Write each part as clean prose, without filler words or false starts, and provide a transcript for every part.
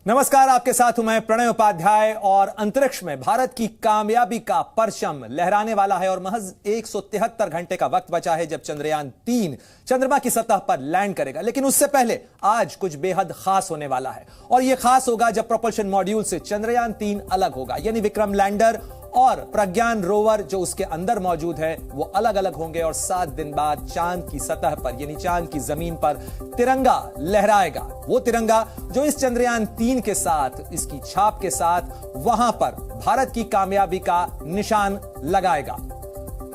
नमस्कार, आपके साथ हूं मैं प्रणय उपाध्याय और अंतरिक्ष में भारत की कामयाबी का परचम लहराने वाला है और महज 173 घंटे का वक्त बचा है जब चंद्रयान 3 चंद्रमा की सतह पर लैंड करेगा। लेकिन उससे पहले आज कुछ बेहद खास होने वाला है और यह खास होगा जब प्रोपल्शन मॉड्यूल से चंद्रयान 3 अलग होगा, यानी विक्रम लैंडर और प्रज्ञान रोवर जो उसके अंदर मौजूद है वो अलग अलग होंगे और 7 दिन बाद चांद की सतह पर यानी चांद की जमीन पर तिरंगा लहराएगा। वो तिरंगा जो इस चंद्रयान 3 के साथ, इसकी छाप के साथ वहां पर भारत की कामयाबी का निशान लगाएगा।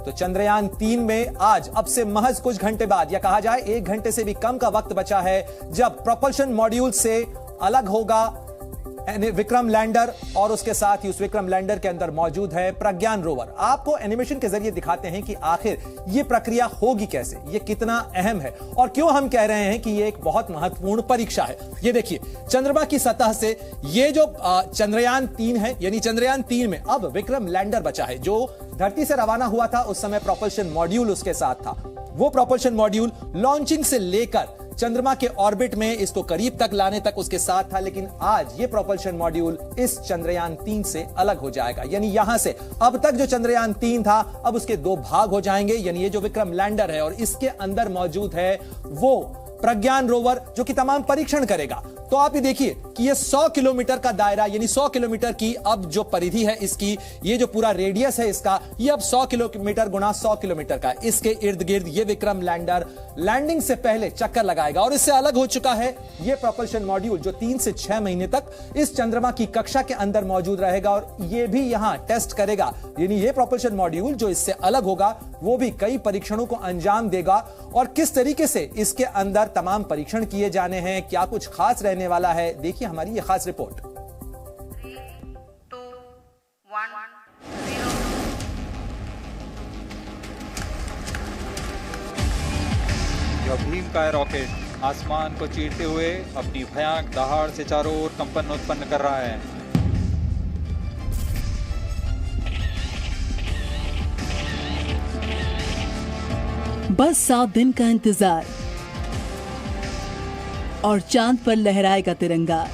तो चंद्रयान 3 में आज अब से महज कुछ घंटे बाद, या कहा जाए 1 घंटे से भी कम का वक्त बचा है जब प्रोपल्शन मॉड्यूल से अलग होगा विक्रम लैंडर और उसके साथ ही उस विक्रम लैंडर के अंदर मौजूद है प्रज्ञान रोवर। आपको एनिमेशन के जरिए दिखाते हैं कि आखिर यह प्रक्रिया होगी कैसे, यह कितना अहम है और क्यों हम कह रहे हैं कि यह एक बहुत महत्वपूर्ण परीक्षा है। यह देखिए, चंद्रमा की सतह से यह जो चंद्रयान 3 है, यानी चंद्रयान 3 में अब विक्रम लैंडर बचा है जो धरती से रवाना हुआ था। उस समय प्रोपल्शन मॉड्यूल उसके साथ था। वो प्रोपल्शन मॉड्यूल लॉन्चिंग से लेकर चंद्रमा के ऑर्बिट में इसको करीब तक लाने तक उसके साथ था। लेकिन आज ये प्रोपल्शन मॉड्यूल इस चंद्रयान 3 से अलग हो जाएगा, यानी यहां से अब तक जो चंद्रयान 3 था अब उसके 2 भाग हो जाएंगे। यानी ये जो विक्रम लैंडर है और इसके अंदर मौजूद है वो प्रज्ञान रोवर जो कि तमाम परीक्षण करेगा। तो आप ये देखिए कि ये 100 किलोमीटर का दायरा, यानी 100 किलोमीटर की अब जो परिधि है इसकी, ये जो पूरा रेडियस है इसका, ये अब 100 किलोमीटर गुना 100 किलोमीटर का। इसके इर्द गिर्द ये विक्रम लैंडर लैंडिंग से पहले चक्कर लगाएगा और इससे अलग हो चुका है ये प्रोपल्शन मॉड्यूल जो 3 से 6 महीने तक इस चंद्रमा की कक्षा के अंदर मौजूद रहेगा और ये भी यहां टेस्ट करेगा। यानी ये प्रोपल्शन मॉड्यूल जो इससे अलग होगा वो भी कई परीक्षणों को अंजाम देगा और किस तरीके से इसके अंदर तमाम परीक्षण किए जाने हैं, क्या कुछ खास रहने वाला है, देखिए हमारी ये खास रिपोर्ट। 3, 2, 1, 0। यह भीमकाय रॉकेट आसमान को चीरते हुए अपनी भयानक दहाड़ से चारों ओर कंपन उत्पन्न कर रहा है। बस 7 दिन का इंतजार और चांद पर लहराएगा तिरंगा।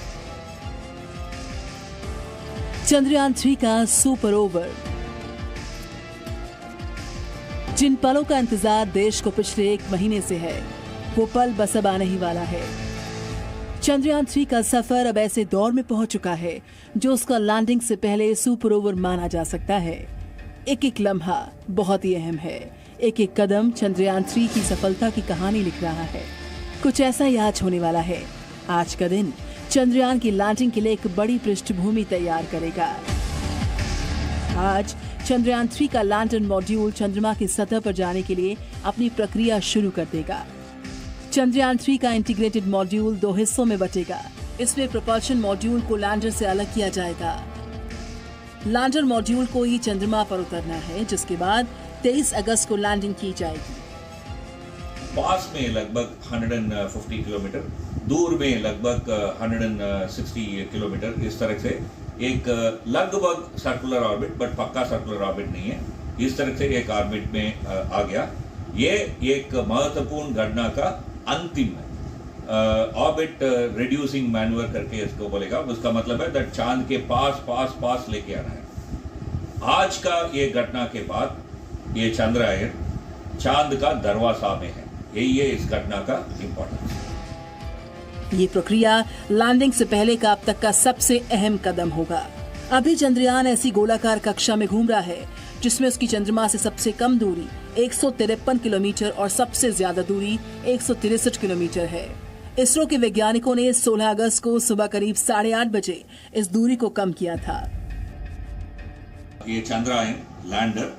चंद्रयान 3 का सुपर ओवर। जिन पलों का इंतजार देश को पिछले 1 महीने से है वो पल बस अब आने ही वाला है। चंद्रयान 3 का सफर अब ऐसे दौर में पहुंच चुका है जो उसका लैंडिंग से पहले सुपर ओवर माना जा सकता है। एक एक लम्हा बहुत ही अहम है। एक एक कदम चंद्रयान 3 की सफलता की कहानी लिख रहा है। कुछ ऐसा ही आज होने वाला है। आज का दिन चंद्रयान की लैंडिंग के लिए एक बड़ी पृष्ठभूमि तैयार करेगा। आज चंद्रयान 3 का लैंडर मॉड्यूल चंद्रमा की सतह पर जाने के लिए अपनी प्रक्रिया शुरू कर देगा। चंद्रयान 3 का इंटीग्रेटेड मॉड्यूल 2 हिस्सों में बटेगा। इसमें प्रोपल्शन मॉड्यूल को लैंडर से अलग किया जाएगा। लैंडर मॉड्यूल को ही चंद्रमा पर उतरना है, जिसके बाद 23 अगस्त को लैंडिंग की जाएगी। पास में लगभग 150 किलोमीटर, दूर में लगभग 160 किलोमीटर, इस तरह से एक लगभग सर्कुलर ऑर्बिट, बट पक्का सर्कुलर ऑर्बिट नहीं है, इस तरह से एक ऑर्बिट में आ गया। ये एक महत्वपूर्ण घटना का अंतिम ऑर्बिट रिड्यूसिंग मैन्यूवर करके इसको बोलेगा। उसका मतलब है दैट चांद के पास लेके आना है। आज का ये घटना के बाद ये चंद्रयान चांद का दरवाजा में है। यही है इस घटना का इंपॉर्टेंस। ये प्रक्रिया लैंडिंग से पहले का अब तक का सबसे अहम कदम होगा। अभी चंद्रयान ऐसी गोलाकार कक्षा में घूम रहा है जिसमें उसकी चंद्रमा से सबसे कम दूरी 153 किलोमीटर और सबसे ज्यादा दूरी 163 किलोमीटर है। इसरो के वैज्ञानिकों ने 16 अगस्त को सुबह करीब 8:30 बजे इस दूरी को कम किया था। ये चंद्रयान लैंडर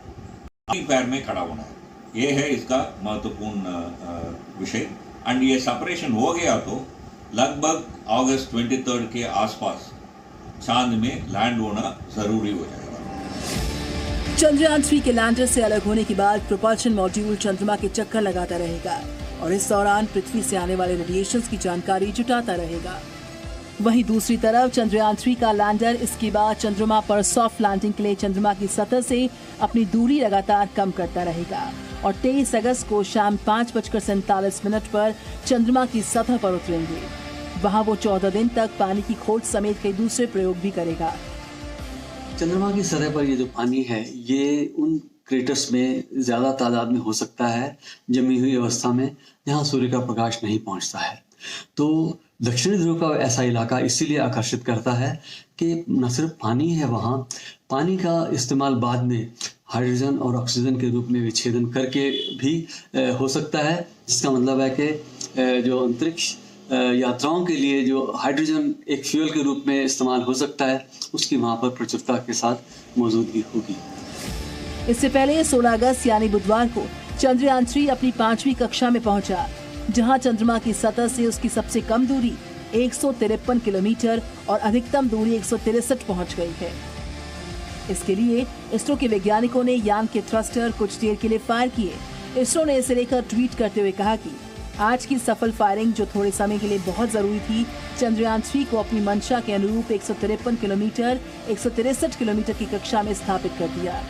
पैर में खड़ा होना है, ये है इसका महत्वपूर्ण विषय। एंड ये सेपरेशन हो गया तो लगभग अगस्त 23 के आसपास चांद में लैंड होना जरूरी हो जाएगा। चंद्रयान 3 के लैंडर से अलग होने के बाद प्रोपल्शन मॉड्यूल चंद्रमा के चक्कर लगाता रहेगा और इस दौरान पृथ्वी से आने वाले रेडिएशंस की जानकारी जुटाता रहेगा। वहीं दूसरी तरफ चंद्रयान 3 का लैंडर इसके बाद चंद्रमा पर सॉफ्ट लैंडिंग के लिए चंद्रमा की सतह से अपनी दूरी लगातार कम करता रहेगा और 23 अगस्त को शाम 5:47 पर चंद्रमा की सतह पर उतरेंगे। वहां वो 14 दिन तक पानी की खोज समेत कई दूसरे प्रयोग भी करेगा। चंद्रमा की सतह पर ये जो पानी है ये उन क्रेटर्स में ज्यादा तादाद में हो सकता है जमी हुई अवस्था में जहां सूर्य का प्रकाश नहीं पहुंचता है। तो दक्षिणी ध्रुव का ऐसा इलाका इसीलिए आकर्षित करता है कि न सिर्फ पानी है वहाँ, पानी का इस्तेमाल बाद में हाइड्रोजन और ऑक्सीजन के रूप में विच्छेदन करके भी हो सकता है, जिसका मतलब है कि जो अंतरिक्ष यात्राओं के लिए जो हाइड्रोजन एक फ्यूल के रूप में इस्तेमाल हो सकता है उसकी वहाँ पर प्रचुरता के साथ मौजूदगी होगी। इससे पहले 16 अगस्त यानी बुधवार को चंद्रयान 3 अपनी 5वीं कक्षा में पहुंचा, जहां चंद्रमा की सतह से उसकी सबसे कम दूरी 153 किलोमीटर और अधिकतम दूरी 163 पहुंच गई है। इसके लिए इसरो के वैज्ञानिकों ने यान के थ्रस्टर कुछ देर के लिए फायर किए। इसरो ने इसे लेकर ट्वीट करते हुए कहा कि आज की सफल फायरिंग, जो थोड़े समय के लिए बहुत जरूरी थी, चंद्रयान 3 को अपनी मंशा के अनुरूप 153 किलोमीटर 163 किलोमीटर की कक्षा में स्थापित कर दिया।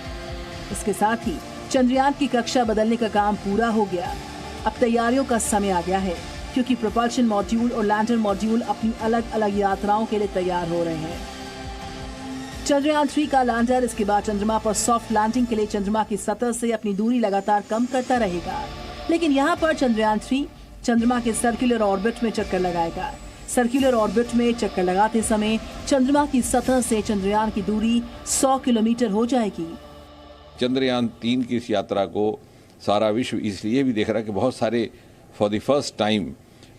इसके साथ ही चंद्रयान की कक्षा बदलने का काम पूरा हो गया। अब तैयारियों का समय आ गया है, क्योंकि प्रोपल्शन मॉड्यूल और लैंडर मॉड्यूल अपनी अलग अलग यात्राओं के लिए तैयार हो रहे हैं। चंद्रयान 3 का लैंडर इसके बाद चंद्रमा पर सॉफ्ट लैंडिंग के लिए चंद्रमा की सतह से अपनी दूरी लगातार कम करता रहेगा। लेकिन यहाँ पर चंद्रयान 3 चंद्रमा के सर्कुलर ऑर्बिट में चक्कर लगाएगा। सर्कुलर ऑर्बिट में चक्कर लगाते समय चंद्रमा की सतह से चंद्रयान की दूरी 100 किलोमीटर हो जाएगी। चंद्रयान 3 की इस यात्रा को सारा विश्व इसलिए भी देख रहा है कि बहुत सारे फॉर द फर्स्ट टाइम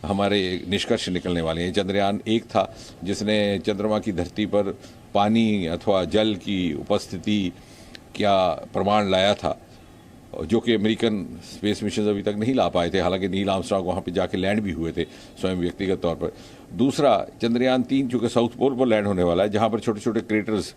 हमारे निष्कर्ष निकलने वाले हैं। चंद्रयान 1 था जिसने चंद्रमा की धरती पर पानी अथवा जल की उपस्थिति क्या प्रमाण लाया था, जो कि अमेरिकन स्पेस मिशन अभी तक नहीं ला पाए थे। हालांकि नील आर्मस्ट्रांग वहाँ पे जाके लैंड भी हुए थे स्वयं व्यक्तिगत तौर पर। दूसरा, चंद्रयान 3 चूँकि साउथ पोल पर लैंड होने वाला है, जहाँ पर छोटे छोटे क्रेटर्स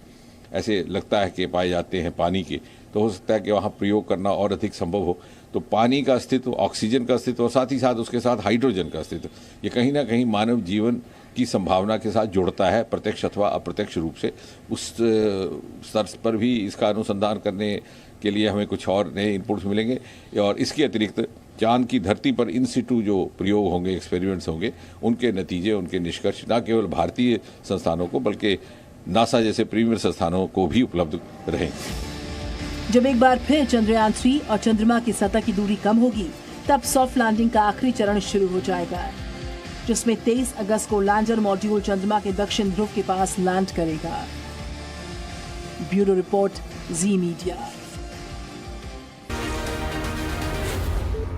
ऐसे लगता है कि पाए जाते हैं पानी के, तो हो सकता है कि वहाँ प्रयोग करना और अधिक संभव हो। तो पानी का अस्तित्व, ऑक्सीजन का अस्तित्व और साथ ही साथ उसके साथ हाइड्रोजन का अस्तित्व, ये कहीं ना कहीं मानव जीवन की संभावना के साथ जुड़ता है, प्रत्यक्ष अथवा अप्रत्यक्ष रूप से। उस स्तर पर भी इसका अनुसंधान करने के लिए हमें कुछ और नए इनपुट्स मिलेंगे। और इसके अतिरिक्त चांद की धरती पर इन सिटू जो प्रयोग होंगे, एक्सपेरिमेंट्स होंगे, उनके नतीजे, उनके निष्कर्ष न केवल भारतीय संस्थानों को बल्कि नासा जैसे प्रीमियर संस्थानों को भी उपलब्ध रहेंगे। जब एक बार फिर चंद्रयान 3 और चंद्रमा की सतह की दूरी कम होगी, तब सॉफ्ट लैंडिंग का आखिरी चरण शुरू हो जाएगा, जिसमें 23 अगस्त को लैंडर मॉड्यूल चंद्रमा के दक्षिण ध्रुव के पास लैंड करेगा। ब्यूरो रिपोर्ट, जी मीडिया।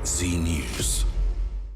जी न्यूज़।